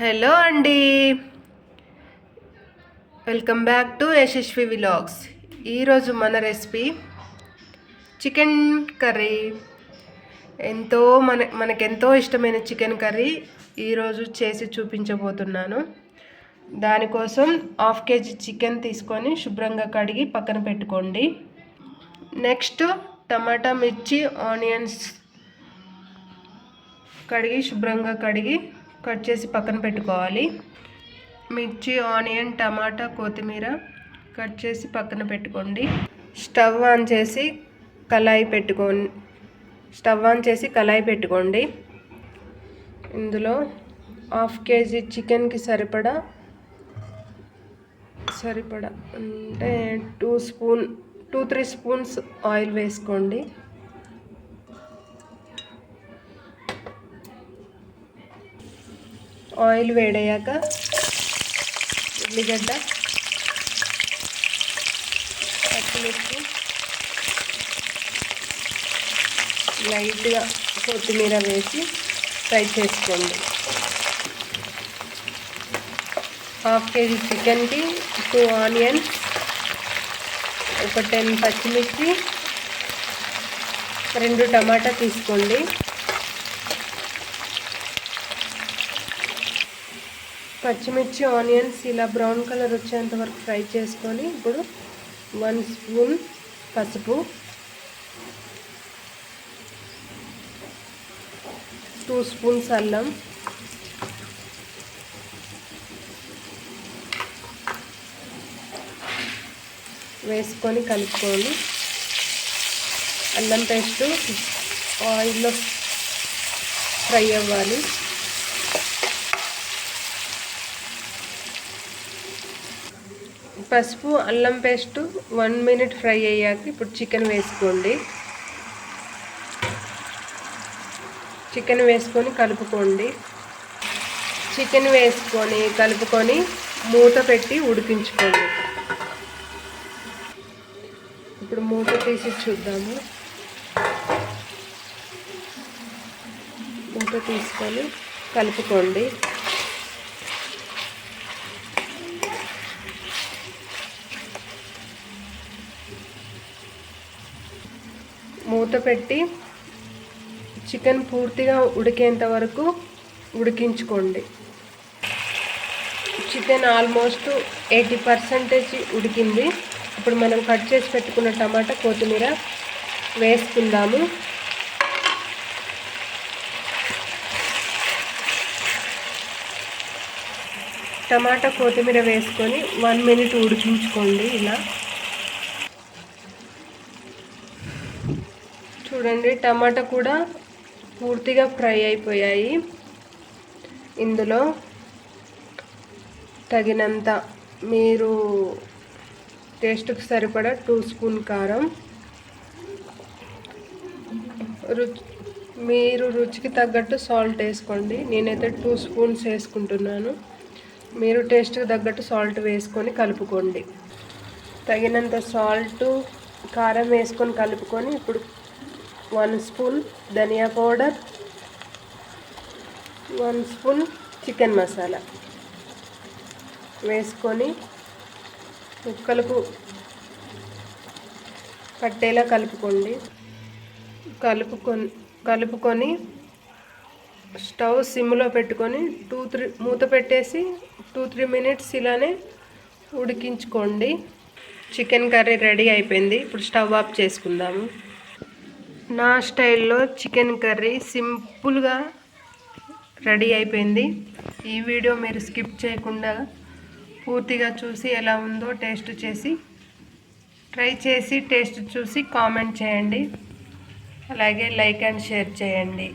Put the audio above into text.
Hello అండి, welcome back to Yashasvi vlogs. ఈరోజు మన రెసిపీ చికెన్ కర్రీ. మనకెంతో ఇష్టమైన చికెన్ కర్రీ ఈరోజు చేసి చూపించబోతున్నాను. దానికోసం 1/2 kg చికెన్ తీసుకొని శుభ్రంగా కడిగి పక్కన పెట్టుకోండి. నెక్స్ట్ టమాటా, మిర్చి, ఆనియన్స్ శుభ్రంగా కడిగి కట్ చేసి పక్కన పెట్టుకోవాలి. మిర్చి, ఆనియన్, టమాటా, కొత్తిమీర కట్ చేసి పక్కన పెట్టుకోండి. స్టవ్ ఆన్ చేసి కళాయి పెట్టుకోండి. ఇందులో 1/2 kg చికెన్కి సరిపడా అంటే 2-3 స్పూన్స్ ఆయిల్ వేసుకోండి. ఆయిల్ వేడయ్యాక ఉల్లిగడ్డ, పచ్చిమిర్చి, లైట్గా కొత్తిమీర వేసి ఫ్రై చేసుకోండి. 1/2 kg చికెన్కి 2 ఆనియన్స్, ఒక 10 పచ్చిమిర్చి, 2 టమాటా తీసుకోండి. పచ్చిమిర్చి, ఆనియన్స్ ఇలా బ్రౌన్ కలర్ వచ్చేంత వరకు ఫ్రై చేసుకొని ఇప్పుడు 1 స్పూన్ పసుపు, 2 స్పూన్స్ అల్లం, వేసుకొని కలుపుకోండి. అల్లం పేస్ట్ ఆయిల్లో ఫ్రై అవ్వాలి. పసుపు, అల్లం పేస్ట్ 1 minute ఫ్రై అయ్యాక ఇప్పుడు చికెన్ వేసుకోండి. చికెన్ వేసుకొని కలుపుకోండి. చికెన్ వేసుకొని కలుపుకొని మూత పెట్టి ఉడికించుకోండి. ఇప్పుడు మూత తీసి చూద్దాము. మూత తీసుకొని కలుపుకోండి. మూత పెట్టి చికెన్ పూర్తిగా ఉడికేంత వరకు ఉడికించుకోండి. చికెన్ ఆల్మోస్ట్ 80% ఉడికింది. ఇప్పుడు మనం కట్ చేసి పెట్టుకున్న టమాటా, కొత్తిమీర వేసుకుందాము. టమాటా, కొత్తిమీర వేసుకొని 1 minute ఉడికించుకోండి. ఇలా చూడండి, టమాటా కూడా పూర్తిగా ఫ్రై అయిపోయాయి. ఇందులో తగినంత మీరు టేస్ట్కి సరిపడా 2 స్పూన్ కారం, మీరు రుచికి తగ్గట్టు సాల్ట్ వేసుకోండి. నేనైతే 2 స్పూన్స్ వేసుకుంటున్నాను. మీరు టేస్ట్కి తగ్గట్టు సాల్ట్ వేసుకొని కలుపుకోండి. తగినంత సాల్ట్, కారం వేసుకొని కలుపుకొని ఇప్పుడు 1 స్పూన్ ధనియా పౌడర్, 1 స్పూన్ చికెన్ మసాలా వేసుకొని ముక్కలకు పట్టేలా కలుపుకోండి. కలుపుకొని స్టవ్ సిమ్లో పెట్టుకొని మూత పెట్టేసి 2-3 minutes ఇలానే ఉడికించుకోండి. చికెన్ కర్రీ రెడీ అయిపోయింది. ఇప్పుడు స్టవ్ ఆఫ్ చేసుకుందాము. నా స్టైల్లో చికెన్ కర్రీ సింపుల్గా రెడీ అయిపోయింది. ఈ వీడియో మీరు స్కిప్ చేయకుండా పూర్తిగా చూసి ఎలా ఉందో ట్రై చేసి టేస్ట్ చూసి కామెంట్ చేయండి. అలాగే లైక్ అండ్ షేర్ చేయండి.